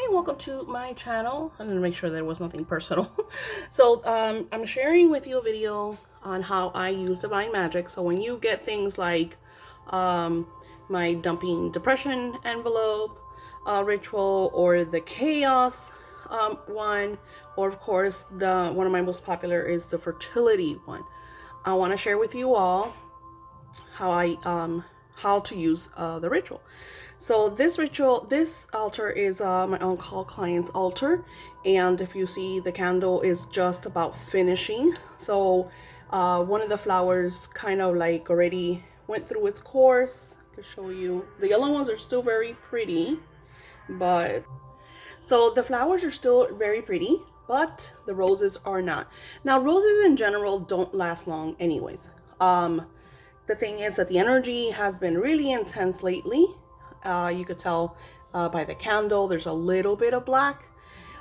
Hi, welcome to my channel. I'm gonna make sure there was nothing personal. So I'm sharing with you a video on how I use Divine Magic. So when you get things like my dumping depression envelope ritual, or the chaos one, or of course the one of my most popular is the fertility one, I want to share with you all how to use the ritual. So this altar is my on-call client's altar, and if you see, the candle is just about finishing. So one of the flowers kind of like already went through its course. I can show you. The yellow ones are still very pretty, but so the flowers are still very pretty, but the roses are not. Now, roses in general don't last long anyways. The thing is that the energy has been really intense lately. You could tell by the candle, there's a little bit of black.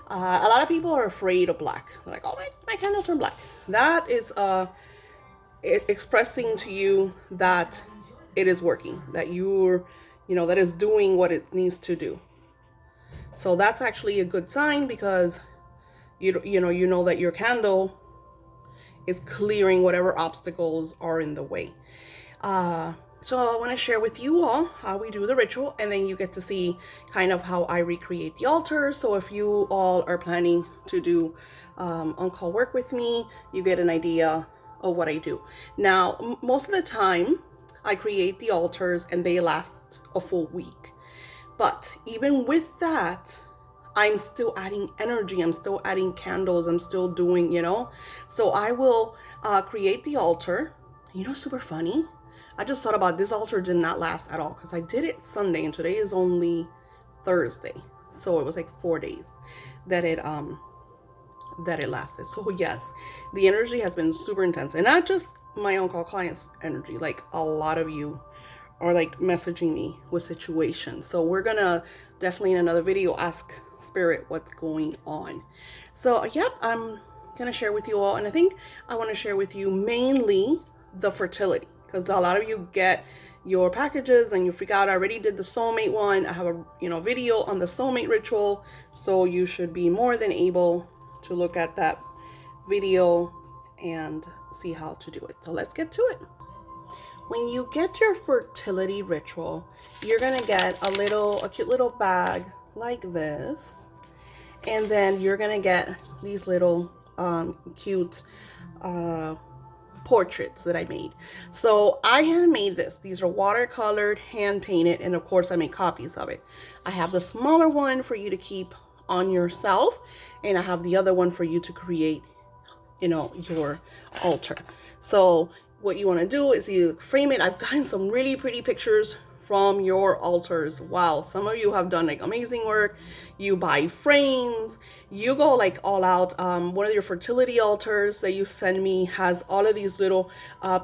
A lot of people are afraid of black. They're like, oh, my candle turned black. That is expressing to you that it is working, that that is doing what it needs to do. So that's actually a good sign, because you know that your candle is clearing whatever obstacles are in the way. So I want to share with you all how we do the ritual, and then you get to see kind of how I recreate the altar. So if you all are planning to do on-call work with me, you get an idea of what I do. Now, most of the time, I create the altars and they last a full week. But even with that, I'm still adding energy. I'm still adding candles. I'm still doing, So I will create the altar. Super funny. I just thought about this altar did not last at all, because I did it Sunday and today is only Thursday. So it was like 4 days that it lasted. So yes, the energy has been super intense, and not just my on-call clients' energy. Like, a lot of you are like messaging me with situations. So we're gonna definitely in another video ask Spirit what's going on. So yep, I'm gonna share with you all, and I think I want to share with you mainly the fertility, because a lot of you get your packages and you freak out. I already did the soulmate one. I have a video on the soulmate ritual, so you should be more than able to look at that video and see how to do it. So let's get to it. When you get your fertility ritual, you're gonna get a cute little bag like this, and then you're gonna get these little cute portraits that I made. So I hand made this. These are watercolored, hand painted, and of course I made copies of it. I have the smaller one for you to keep on yourself, and I have the other one for you to create, your altar. So what you want to do is you frame it. I've gotten some really pretty pictures from your altars. Wow, some of you have done like amazing work. You buy frames, you go like all out. One of your fertility altars that you send me has all of these little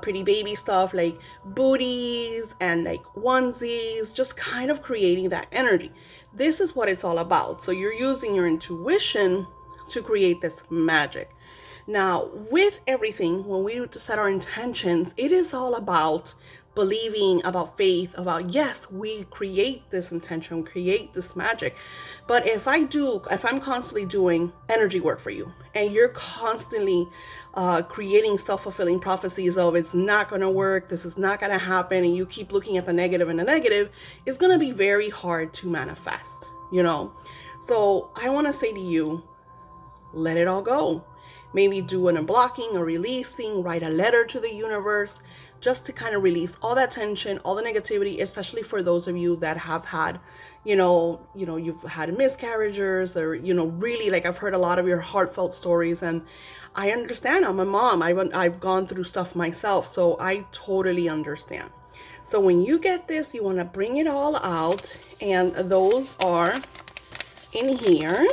pretty baby stuff, like booties and like onesies, just kind of creating that energy. This is what it's all about. So you're using your intuition to create this magic. Now, with everything, when we set our intentions, it is all about believing, about faith, about, yes, we create this intention, create this magic. But if I'm constantly doing energy work for you, and you're constantly creating self-fulfilling prophecies of it's not going to work, this is not going to happen, and you keep looking at the negative and the negative, it's going to be very hard to manifest, So I want to say to you, let it all go. Maybe do an unblocking or releasing, write a letter to the universe, just to kind of release all that tension, all the negativity, especially for those of you that have had, you've had miscarriages, or, really, like, I've heard a lot of your heartfelt stories, and I understand. I'm a mom. I've gone through stuff myself, so I totally understand. So when you get this, you want to bring it all out, and those are in here.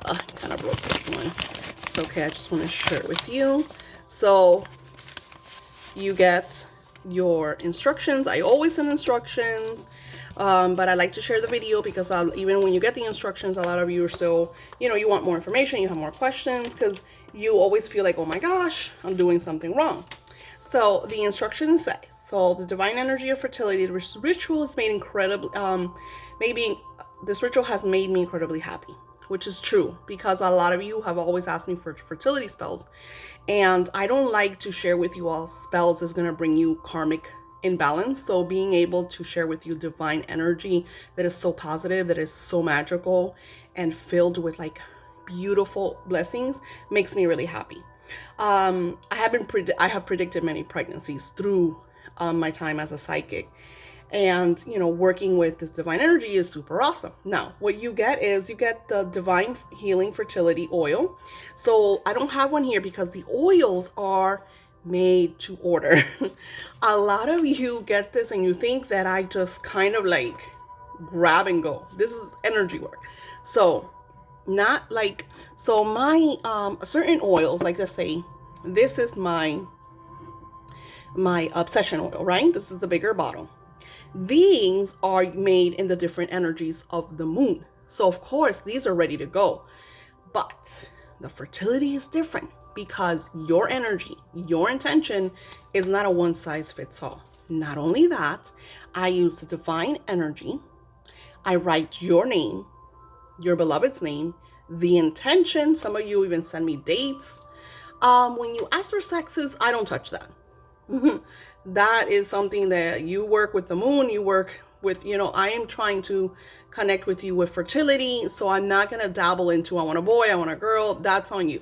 I kind of broke this one. It's okay, I just want to share it with you. So you get your instructions. I always send instructions, but I like to share the video, because even when you get the instructions, a lot of you are still, you want more information, you have more questions, because you always feel like, oh my gosh, I'm doing something wrong. So the instruction says, So the divine energy of fertility, this ritual is made incredibly, maybe this ritual has made me incredibly happy, which is true because a lot of you have always asked me for fertility spells. And I don't like to share with you all spells that's going to bring you karmic imbalance. So being able to share with you divine energy that is so positive, that is so magical and filled with like beautiful blessings makes me really happy. I have predicted many pregnancies through my time as a psychic. And, working with this divine energy is super awesome. Now, what you get is you get the divine healing fertility oil. So I don't have one here because the oils are made to order. A lot of you get this and you think that I just kind of like grab and go. This is energy work. So not like, so my certain oils, like let's say, this is my obsession oil, right? This is the bigger bottle. These are made in the different energies of the moon. So of course, these are ready to go. But the fertility is different because your energy, your intention is not a one size fits all. Not only that, I use the divine energy. I write your name, your beloved's name, the intention. Some of you even send me dates. When you ask for sexes, I don't touch that. That is something that you work with the moon, you work with, I am trying to connect with you with fertility. So I'm not going to dabble into, I want a boy, I want a girl. That's on you.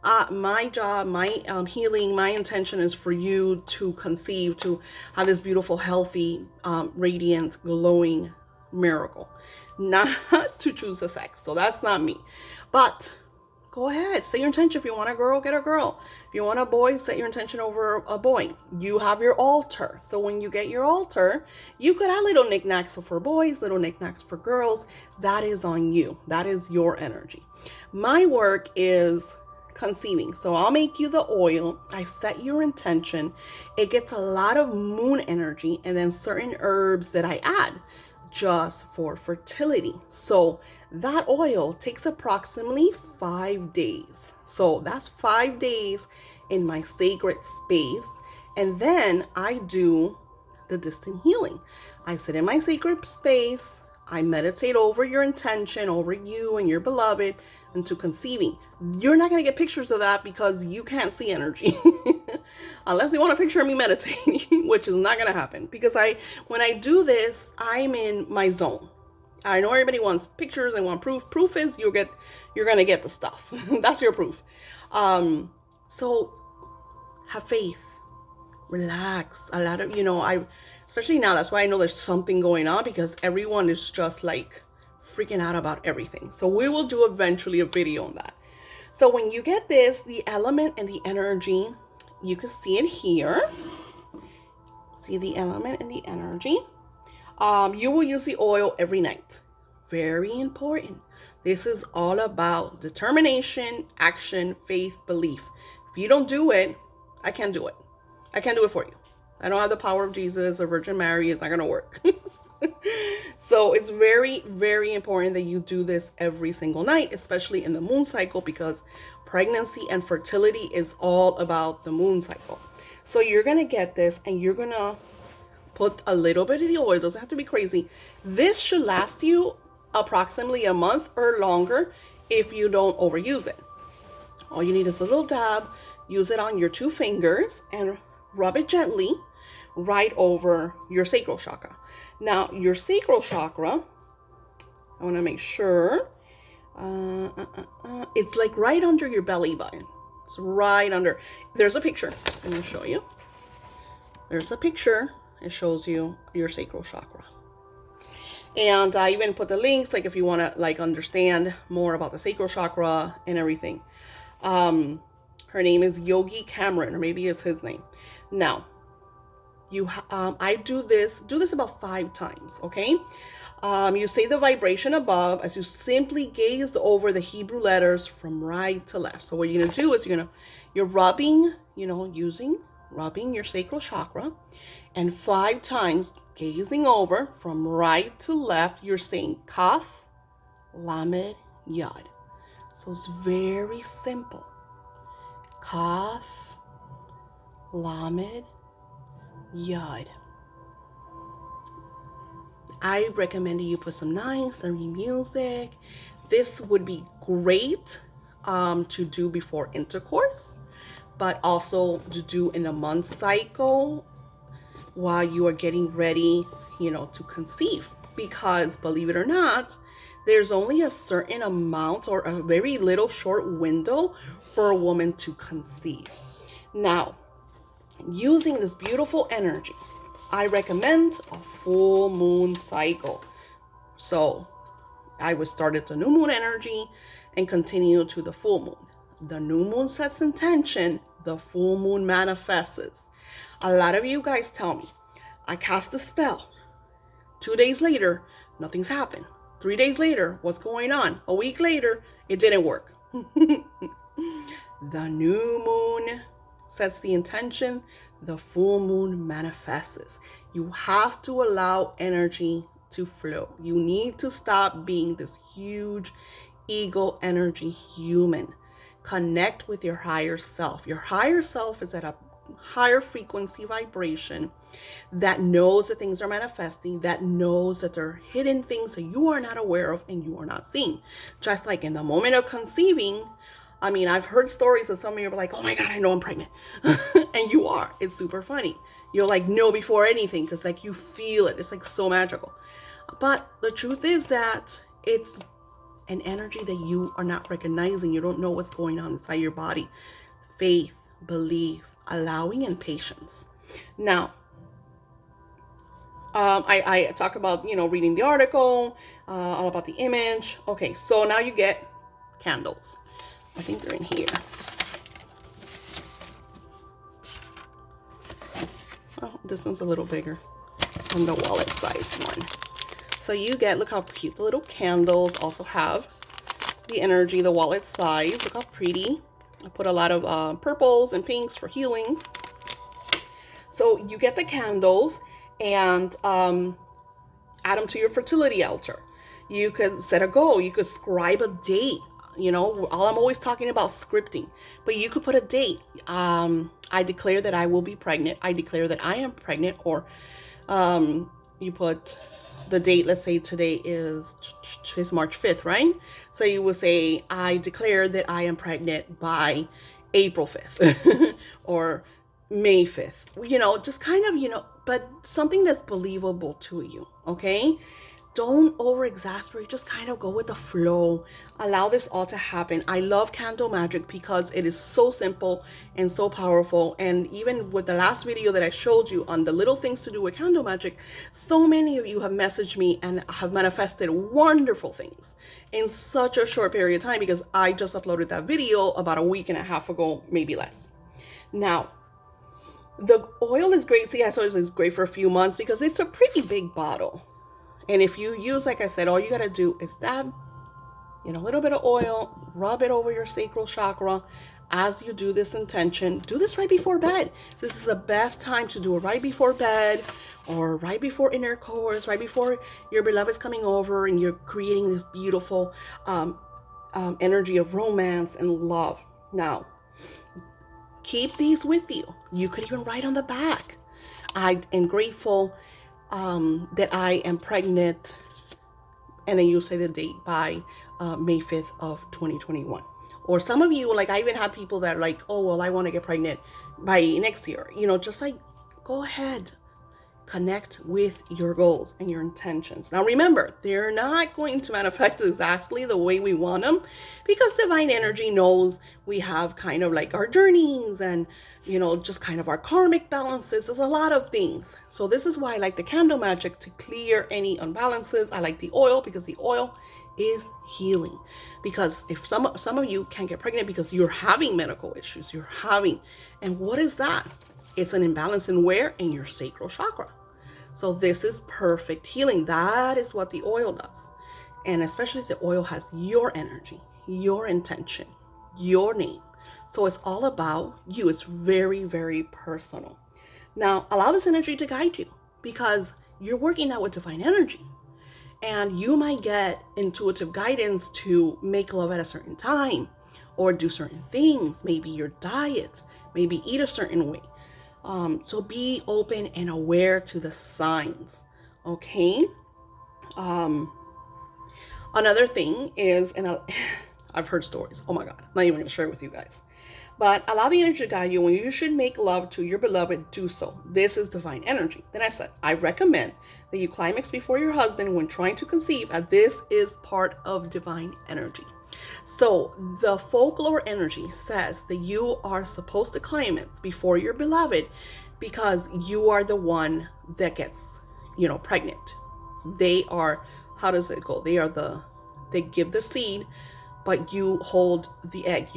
My job, my healing, my intention is for you to conceive, to have this beautiful, healthy, radiant, glowing miracle, not to choose a sex. So that's not me. But go ahead, set your intention. If you want a girl, get a girl. If you want a boy, set your intention over a boy. You have your altar. So when you get your altar, you could have little knickknacks for boys, little knickknacks for girls. That is on you. That is your energy. My work is conceiving. So I'll make you the oil. I set your intention. It gets a lot of moon energy and then certain herbs that I add just for fertility. So that oil takes approximately 5 days. So that's 5 days in my sacred space. And then I do the distant healing. I sit in my sacred space. I meditate over your intention, over you and your beloved, into conceiving. You're not going to get pictures of that because you can't see energy. Unless you want a picture of me meditating, which is not going to happen. Because when I do this, I'm in my zone. I know everybody wants pictures and want proof. Proof is you're going to get the stuff. That's your proof. So have faith. Relax. A lot of, especially now, that's why I know there's something going on because everyone is just like freaking out about everything. So we will do eventually a video on that. So when you get this, the element and the energy, you can see it here. See the element and the energy. You will use the oil every night. Very important. This is all about determination, action, faith, belief. If you don't do it, I can't do it. I can't do it for you. I don't have the power of Jesus or Virgin Mary. It's not going to work. So it's very, very important that you do this every single night, especially in the moon cycle, because pregnancy and fertility is all about the moon cycle. So you're going to get this and you're going to put a little bit of the oil. It doesn't have to be crazy. This should last you approximately a month or longer if you don't overuse it. All you need is a little dab. Use it on your 2 fingers and rub it gently right over your sacral chakra. Now, your sacral chakra, I want to make sure, it's like right under your belly button. It's right under. There's a picture. I'm going to show you. There's a picture. It shows you your sacral chakra. And I even put the links, like if you want to like understand more about the sacral chakra and everything. Her name is Yogi Cameron, or maybe it's his name. Now, I do this about 5 times, okay? You say the vibration above as you simply gaze over the Hebrew letters from right to left. So what you're gonna do is you're rubbing, rubbing your sacral chakra, and 5 times gazing over from right to left, you're saying Kaf, Lamed, Yad. So it's very simple. Kaf, Lamed, yod. I recommend you put some nice serene music. This would be great to do before intercourse, but also to do in a month cycle while you are getting ready, to conceive. Because believe it or not, there's only a certain amount or a very little short window for a woman to conceive. Now, using this beautiful energy, I recommend a full moon cycle. So I would start at the new moon energy and continue to the full moon. The new moon sets intention, the full moon manifests. A lot of you guys tell me, I cast a spell. 2 days later, nothing's happened. 3 days later, what's going on? A week later, it didn't work. The new moon sets the intention, the full moon manifests. You have to allow energy to flow. You need to stop being this huge ego energy human. Connect with your higher self. Your higher self is at a higher frequency vibration that knows that things are manifesting, that knows that there are hidden things that you are not aware of and you are not seeing. Just like in the moment of conceiving, I mean, I've heard stories of some of you are like, oh my God, I know I'm pregnant. And you are. It's super funny. You'll like know before anything because like you feel it. It's like so magical. But the truth is that it's an energy that you are not recognizing. You don't know what's going on inside your body. Faith, belief, allowing, and patience. Now, I talk about, reading the article, all about the image. Okay, so now you get candles. I think they're in here. Oh, this one's a little bigger than the wallet size one. So you get, look how cute the little candles also have the energy, the wallet size. Look how pretty. I put a lot of purples and pinks for healing. So you get the candles and add them to your fertility altar. You could set a goal. You could scribe a date. I'm always talking about scripting, but you could put a date. I declare that I will be pregnant. I declare that I am pregnant. Or you put the date. Let's say today is March 5th, right? So you will say, I declare that I am pregnant by April 5th or May 5th. Just kind of, but something that's believable to you, okay? Don't over exasperate, just kind of go with the flow. Allow this all to happen. I love candle magic because it is so simple and so powerful. And even with the last video that I showed you on the little things to do with candle magic, so many of you have messaged me and have manifested wonderful things in such a short period of time because I just uploaded that video about a week and a half ago, maybe less. Now, the oil is great. See, I saw it's great for a few months because it's a pretty big bottle. And if you use, like I said, all you got to do is dab a little bit of oil, rub it over your sacral chakra as you do this intention. Do this right before bed. This is the best time to do it right before bed or right before intercourse, right before your beloved's coming over and you're creating this beautiful energy of romance and love. Now, keep these with you. You could even write on the back, I am grateful that I am pregnant, and then you say the date by May 5th of 2021. Or some of you, like I even have people that are like, oh, well, I want to get pregnant by next year. Just like, go ahead, connect with your goals and your intentions. Now, remember, they're not going to manifest exactly the way we want them because divine energy knows we have kind of like our journeys and, just kind of our karmic balances. There's a lot of things. So this is why I like the candle magic to clear any unbalances. I like the oil because the oil is healing. Because if some of you can't get pregnant because you're having medical issues, and what is that? It's an imbalance in where? In your sacral chakra. So this is perfect healing. That is what the oil does. And especially if the oil has your energy, your intention, your name. So it's all about you. It's very, very personal. Now, allow this energy to guide you because you're working out with divine energy. And you might get intuitive guidance to make love at a certain time or do certain things, maybe your diet, maybe eat a certain way. So be open and aware to the signs. Okay. Another thing is, and I've heard stories. Oh my God, I'm not even going to share it with you guys. But allow the energy to guide you. When you should make love to your beloved, do so. This is divine energy. Then I said, I recommend that you climax before your husband when trying to conceive, as this is part of divine energy. So the folklore energy says that you are supposed to climax before your beloved because you are the one that gets, pregnant. They are, how does it go? They give the seed, but you hold the egg.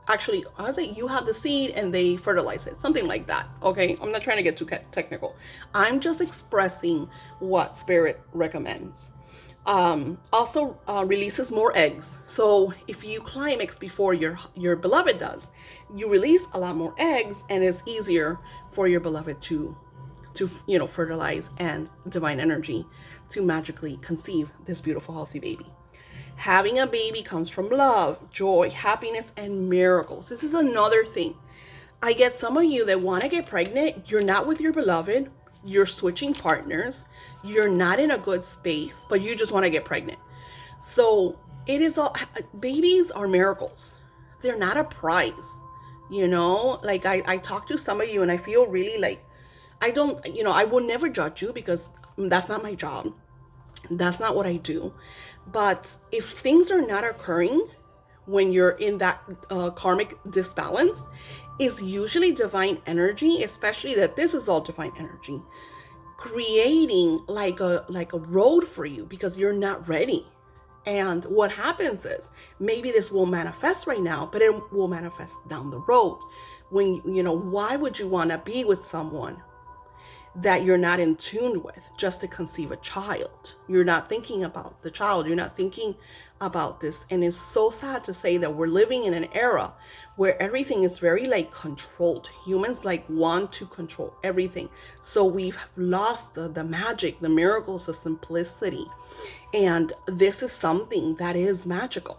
Actually, I was like, you have the seed and they fertilize it. Something like that. Okay. I'm not trying to get too technical. I'm just expressing what spirit recommends. Also releases more eggs. So if you climax before your beloved does, you release a lot more eggs, and it's easier for your beloved to fertilize and divine energy to magically conceive this beautiful, healthy baby. Having a baby comes from love, joy, happiness, and miracles. This is another thing. I get some of you that want to get pregnant. You're not with your beloved. You're switching partners. You're not in a good space, but you just want to get pregnant. So it is all, babies are miracles. They're not a prize. Like I talk to some of you and I feel really like, I will never judge you because that's not my job. That's not what I do. But if things are not occurring when you're in that karmic disbalance, is usually divine energy, especially that this is all divine energy, creating like a road for you because you're not ready. And what happens is maybe this will manifest right now, but it will manifest down the road. When, why would you want to be with someone that you're not in tune with just to conceive a child? You're not thinking about the child. You're not thinking about this. And it's so sad to say that we're living in an era where everything is very controlled. Humans want to control everything. So we've lost the magic, the miracles, the simplicity. And this is something that is magical.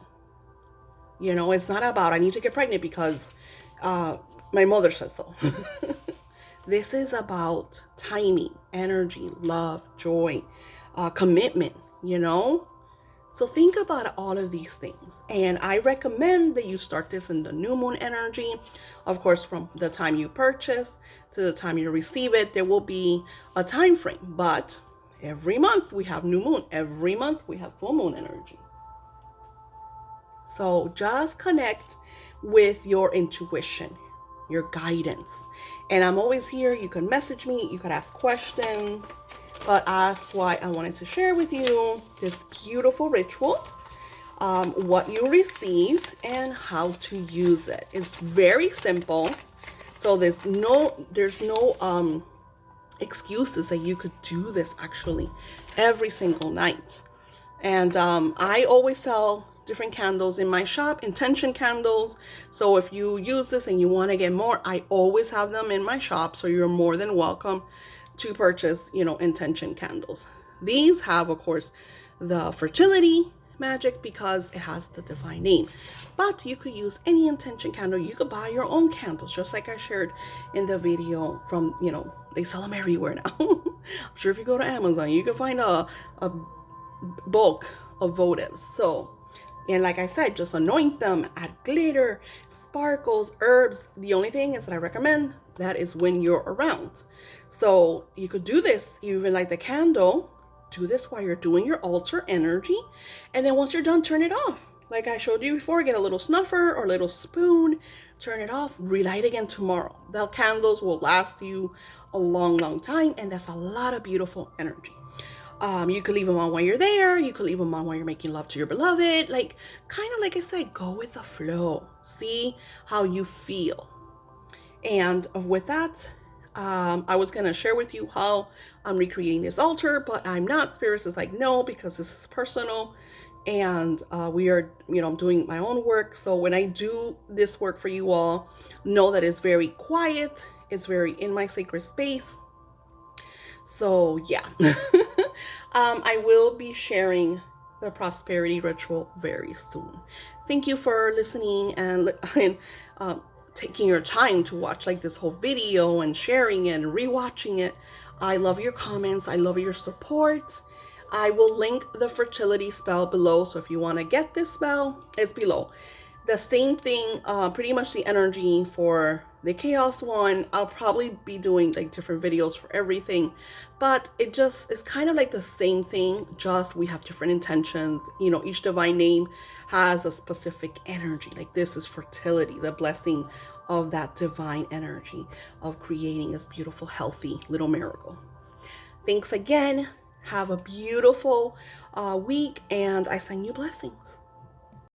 It's not about, I need to get pregnant because my mother said so. This is about timing, energy, love, joy, commitment, So think about all of these things. And I recommend that you start this in the new moon energy. Of course, from the time you purchase to the time you receive it, there will be a time frame. But every month we have new moon. Every month we have full moon energy. So just connect with your intuition, your guidance. And I'm always here. You can message me. You could ask questions. But that's why I wanted to share with you this beautiful ritual, what you receive and how to use it. It's very simple. So there's no excuses that you could do this actually every single night. And I always sell different candles in my shop, intention candles. So if you use this and you want to get more, I always have them in my shop. So you're more than welcome to purchase, intention candles. These have, of course, the Fertility Magic because it has the divine name. But you could use any intention candle. You could buy your own candles, just like I shared in the video from, they sell them everywhere now. I'm sure if you go to Amazon, you can find a bulk of votives. So, and like I said, just anoint them, add glitter, sparkles, herbs. The only thing is that I recommend that is when you're around. So you could do this, even like the candle, do this while you're doing your altar energy. And then once you're done, turn it off. Like I showed you before, get a little snuffer or a little spoon, turn it off, relight again tomorrow. The candles will last you a long, long time. And that's a lot of beautiful energy. You could leave them on while you're there. You could leave them on while you're making love to your beloved. Kind of like I said, go with the flow. See how you feel. And with that, I was going to share with you how I'm recreating this altar, but I'm not. Spirits is like, no, because this is personal. And we are, I'm doing my own work. So when I do this work for you all, know that it's very quiet. It's very in my sacred space. So yeah, I will be sharing the prosperity ritual very soon. Thank you for listening and taking your time to watch like this whole video and sharing it and rewatching it. I love your comments. I love your support. I will link the fertility spell below. So if you want to get this spell, it's below. The same thing, pretty much the energy for the chaos one. I'll probably be doing like different videos for everything, but it just is kind of like the same thing, just we have different intentions. You know, each divine name has a specific energy. Like this is fertility, the blessing of that divine energy of creating this beautiful, healthy little miracle. Thanks again. Have a beautiful week, and I send you blessings.